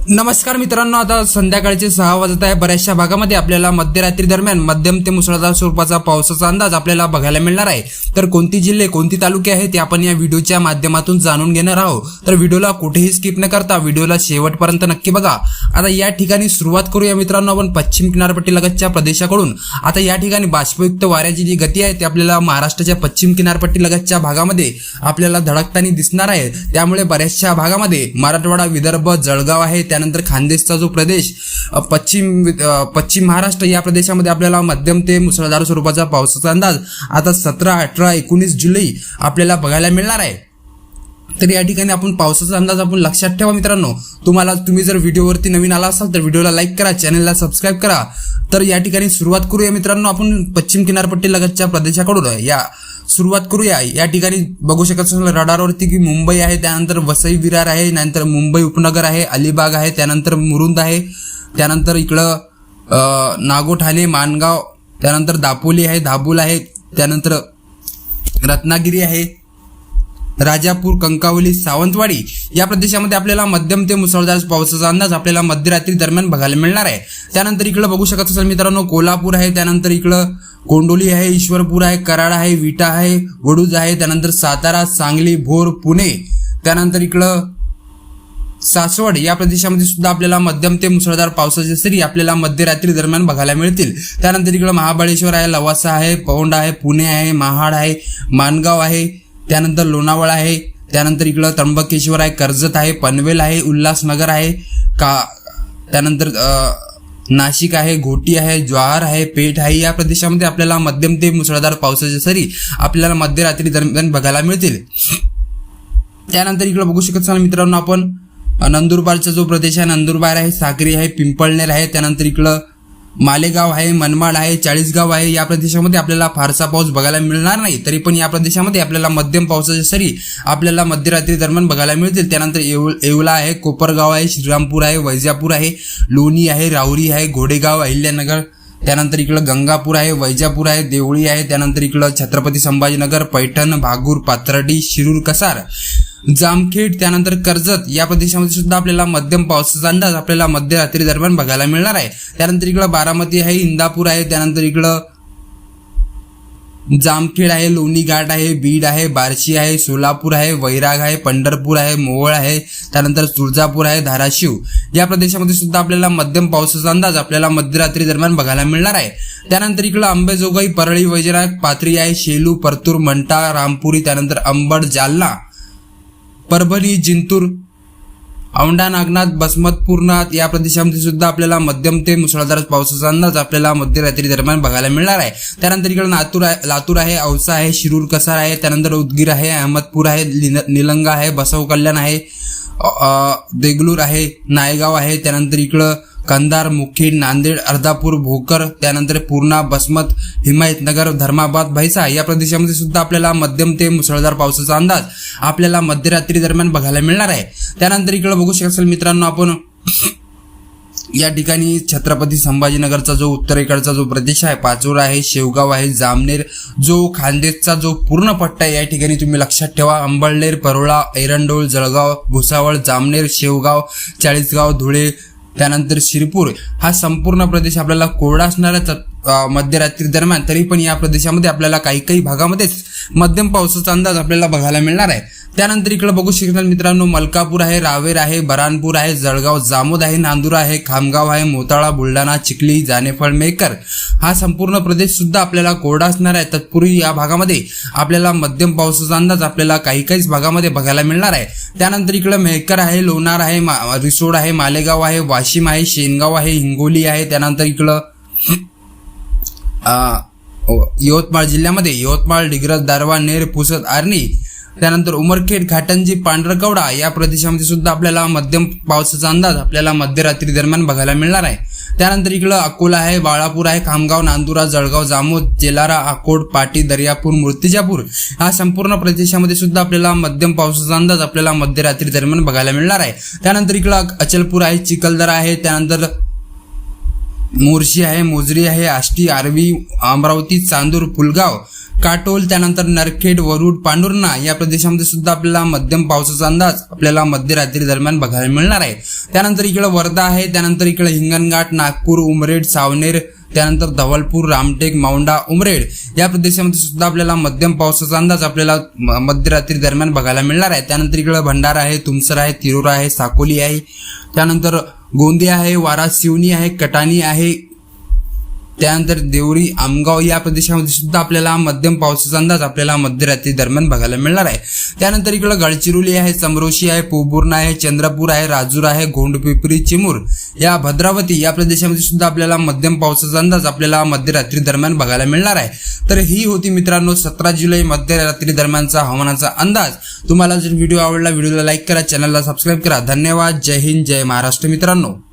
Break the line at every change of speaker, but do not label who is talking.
नमस्कार मित्रांनो, आता संध्याकाळचे 6 वाजत आहे. बऱ्याचशा भागामध्ये आपल्याला मध्यरात्री दरम्यान मध्यम ते मुसळधार स्वरूपाचा पावसाचा अंदाज आपल्याला बघायला मिळणार आहे. तर कोणती जिल्हे कोणती तालुके आहेत ते आपण या व्हिडिओच्या माध्यमातून जाणून घेणार आहोत. तर व्हिडिओला कुठेही स्किप न करता व्हिडिओला शेवटपर्यंत नक्की बघा. आता या ठिकाणी सुरुवात करूया मित्रांनो आपण पश्चिम किनारपट्टी लगतच्या प्रदेशाकडून. आता या ठिकाणी बाष्पयुक्त वाऱ्याची जी गती आहे ती आपल्याला महाराष्ट्राच्या पश्चिम किनारपट्टी लगतच्या भागामध्ये आपल्याला धडकताना दिसणार आहे. त्यामुळे बऱ्याचशा भागामध्ये मराठवाडा, विदर्भ, जळगाव आहे, त्यानंतर खानदेशचा जो प्रदेश पश्चिम महाराष्ट्र या प्रदेशामध्ये आपल्याला मध्यम ते मुसळधार स्वरूपाचा पावसाचा अंदाज आता 17, 18, 19 जुलै आपल्याला बघायला मिळणार आहे. तर या ठिकाणी आपण पावसाचा अंदाज आपण लक्षात ठेवा मित्रांनो. तुम्ही जर व्हिडिओवरती नवीन आला असाल तर व्हिडिओला लाईक करा, चॅनलला सबस्क्राईब करा. तर या ठिकाणी सुरुवात करूया मित्रांनो आपण पश्चिम किनारपट्टी लगतच्या प्रदेशाकडून सुरुवात करूया. या ठिकाणी बघू शकत असाल रडारवरती की मुंबई आहे, त्यानंतर वसई विरार आहे, त्यानंतर मुंबई उपनगर आहे, अलिबाग आहे, त्यानंतर मुरुंद आहे, त्यानंतर इकडं नागोठाणे, माणगाव, त्यानंतर दापोली आहे, दाभोल आहे, त्यानंतर रत्नागिरी आहे, राजापूर, कंकावली, सावंतवाडी या प्रदेशामध्ये आपल्याला मध्यम ते मुसळधार पावसाचा अंदाज आपल्याला मध्यरात्री दरम्यान बघायला मिळणार आहे. त्यानंतर इकडं बघू शकत असाल मित्रांनो कोल्हापूर आहे, त्यानंतर इकडं कोंडोली आहे, ईश्वरपूर आहे, कराड आहे, विटा आहे, वडूज आहे, त्यानंतर सातारा, सांगली, भोर, पुणे, त्यानंतर इकडं सासवड या प्रदेशामध्ये सुद्धा आपल्याला मध्यम ते मुसळधार पावसाचे सरी आपल्याला मध्यरात्री दरम्यान बघायला मिळतील. त्यानंतर इकडं महाबळेश्वर आहे, लवासा आहे, पौंड आहे, पुणे आहे, महाड आहे, माणगाव आहे, त्यानंतर लोणावळा आहे, त्यानंतर इकडं त्र्यंबकेश्वर आहे, कर्जत आहे, पनवेल आहे, उल्हासनगर आहे, त्यानंतर नाशिक आहे, घोटी आहे, जवाहर आहे, पेठ आहे या प्रदेशामध्ये आपल्याला मध्यम ते मुसळधार पावसाच्या सरी आपल्याला मध्यरात्री दरम्यान बघायला मिळतील. त्यानंतर इकडे बघू शकत असाल मित्रांनो आपण नंदुरबारचा जो प्रदेश आहे, नंदुरबार आहे, साक्री आहे, पिंपळनेर आहे, त्यानंतर इकडं मालेगाव आहे, मनमाड आहे, चाळीसगाव आहे या प्रदेशामध्ये आपल्याला फारसा पाऊस बघायला मिळणार नाही. तरी पण या प्रदेशामध्ये आपल्याला मध्यम पावसाच्या सरी आपल्याला मध्यरात्री दरम्यान बघायला मिळतील. त्यानंतर येवला आहे, कोपरगाव आहे, श्रीरामपूर आहे, वैजापूर आहे, लोणी आहे, राहुरी आहे, घोडेगाव, अहिल्यानगर, त्यानंतर इकडं गंगापूर आहे, वैजापूर आहे, देवळी आहे, त्यानंतर इकडं छत्रपती संभाजीनगर, पैठण, भागूर, पाथर्डी, शिरूर, कसार, जामखेड, त्यानंतर कर्जत या प्रदेशामध्ये सुद्धा आपल्याला मध्यम पावसाचा अंदाज आपल्याला मध्यरात्री दरम्यान बघायला मिळणार आहे. त्यानंतर इकडं बारामती आहे, इंदापूर आहे, त्यानंतर इकडं जामखेड आहे, लोणी घाट आहे, बीड आहे, बार्शी आहे, सोलापूर आहे, वैराग आहे, पंढरपूर आहे, मोहोळ आहे, त्यानंतर तुळजापूर आहे, धाराशिव या प्रदेशामध्ये सुद्धा आपल्याला मध्यम पावसाचा अंदाज आपल्याला मध्यरात्री दरम्यान बघायला मिळणार आहे. त्यानंतर इकडं अंबेजोगाई, परळी, वैजनाथ, पाथरी आहे, शेलू, परतूर, मंठा, रामपुरी, त्यानंतर अंबड, जालना, परभणी, जिंतूर, औंढा, नागनाथ, बसमतपूरनाथ या प्रदेशामध्ये सुद्धा आपल्याला मध्यम ते मुसळधार पावसाचा अंदाज आपल्याला मध्यरात्री दरम्यान बघायला मिळणार आहे. त्यानंतर इकडे लातूर आहे, औसा आहे, शिरूर, कसार आहे, त्यानंतर उदगीर आहे, अहमदपूर आहे, निलंगा आहे, बसव कल्याण आहे, देगलूर आहे, नायगाव आहे, त्यानंतर इकडं कंधार, मुखेड, नांदेड, अर्धापूर, भोकर, त्यानंतर पूर्णा, बसमत, हिमायतनगर, धर्माबाद, भैसा या प्रदेशामध्ये सुद्धा आपल्याला मध्यम ते मुसळधार पावसाचा अंदाज आपल्याला मध्यरात्री दरम्यान बघायला मिळणार आहे. त्यानंतर इकडे बघू शकाल मित्रांनो आपण या ठिकाणी छत्रपती संभाजीनगरचा जो उत्तरेकडचा जो प्रदेश आहे, पाचोरा आहे, शेवगाव आहे, जामनेर जो खानदेशचा जो पूर्ण पट्टा आहे या ठिकाणी तुम्ही लक्षात ठेवा. अंबळनेर, परोळा, एरंडोल, जळगाव, भुसावळ, जामनेर, शेवगाव, चाळीसगाव, धुळे, त्यानंतर शिरपूर हा संपूर्ण प्रदेश आपल्याला कोरडा असणार आहे मध्यरात्री दरम्यान. तरी पण या प्रदेशामध्ये आपल्याला काही भागामध्येच मध्यम पावसाचा अंदाज आपल्याला बघायला मिळणार आहे. त्यानंतर इकडे बघू शकता मित्रांनो मलकापूर आहे, रावेर आहे, बरानपूर आहे, जळगाव, जामोद आहे, नांदुरा आहे, खामगाव आहे, मोताळा, बुलढाणा, चिखली, जानेफळ, मेकर हा संपूर्ण प्रदेश सुद्धा आपल्याला कोरडा असणार आहे. तत्पूर्वी या भागामध्ये आपल्याला मध्यम पावसाचा अंदाज आपल्याला काहीच भागामध्ये बघायला मिळणार आहे. त्यानंतर इकडे मेहकर आहे, लोणार आहे, रिसोड आहे, मालेगाव आहे, वाशिम आहे, शेनगाव आहे, हिंगोली आहे, त्यानंतर इकडं यवतमाळ जिल्ह्यामध्ये यवतमाळ, डिग्रस, दारवा, नेर, पुसद, आर्णी, त्यानंतर उमरखेड, घाटंजी, पांढरकवडा या प्रदेशामध्ये सुद्धा आपल्याला मध्यम पावसाचा अंदाज आपल्याला मध्यरात्री दरम्यान बघायला मिळणार आहे. त्यानंतर इकडं अकोला आहे, बाळापूर आहे, खामगाव, नांदुरा, जळगाव, जामोद, जेलारा, अकोट, पाटी, दर्यापूर, मूर्तिजापूर हा संपूर्ण प्रदेशामध्ये सुद्धा आपल्याला मध्यम पावसाचा अंदाज आपल्याला मध्यरात्री दरम्यान बघायला मिळणार आहे. त्यानंतर इकडं अचलपूर आहे, चिखलदरा आहे, त्यानंतर मोर्शी आहे, मोजरी आहे, आष्टी, आर्वी, अमरावती, चांदूर, पुलगाव, काटोल, त्यानंतर नरखेड, वरुड, पांढुर्णा या प्रदेशामध्ये सुद्धा आपल्याला मध्यम पावसाचा अंदाज आपल्याला मध्यरात्री दरम्यान बघायला मिळणार आहे. त्यानंतर इकडे वर्धा आहे, त्यानंतर इकडे हिंगणघाट, नागपूर, उमरेड, सावनेर, त्यानंतर धवलपूर, रामटेक, मौंडा, उमरेड या प्रदेशामध्ये सुद्धा आपल्याला मध्यम पावसाचा अंदाज आपल्याला मध्यरात्री दरम्यान बघायला मिळणार आहे. त्यानंतर इकडे भंडारा आहे, तुमसर आहे, तिरोरा आहे, साकोली आहे, त्यानंतर गोंदिया आहे, वारा, सिवनी आहे, कटाणी आहे, त्यानंतर देवरी, आमगाव या प्रदेशामध्ये सुद्धा आपल्याला मध्यम पावसाचा अंदाज आपल्याला मध्यरात्री दरम्यान बघायला मिळणार आहे. त्यानंतर इकडे गडचिरोली आहे, चमरोशी आहे, पोबुर्णा आहे, चंद्रपूर आहे, राजूर आहे, गोंडपिपरी, चिमूर या भद्रावती या प्रदेशामध्ये सुद्धा आपल्याला मध्यम पावसाचा अंदाज आपल्याला मध्यरात्री दरम्यान बघायला मिळणार आहे. तर ही होती मित्रांनो 17 जुलै मध्यरात्री दरम्यानचा हवामानाचा अंदाज. तुम्हाला जर व्हिडिओ आवडला व्हिडिओला लाईक करा, चॅनलला सबस्क्राईब करा. धन्यवाद. जय हिंद, जय महाराष्ट्र मित्रांनो.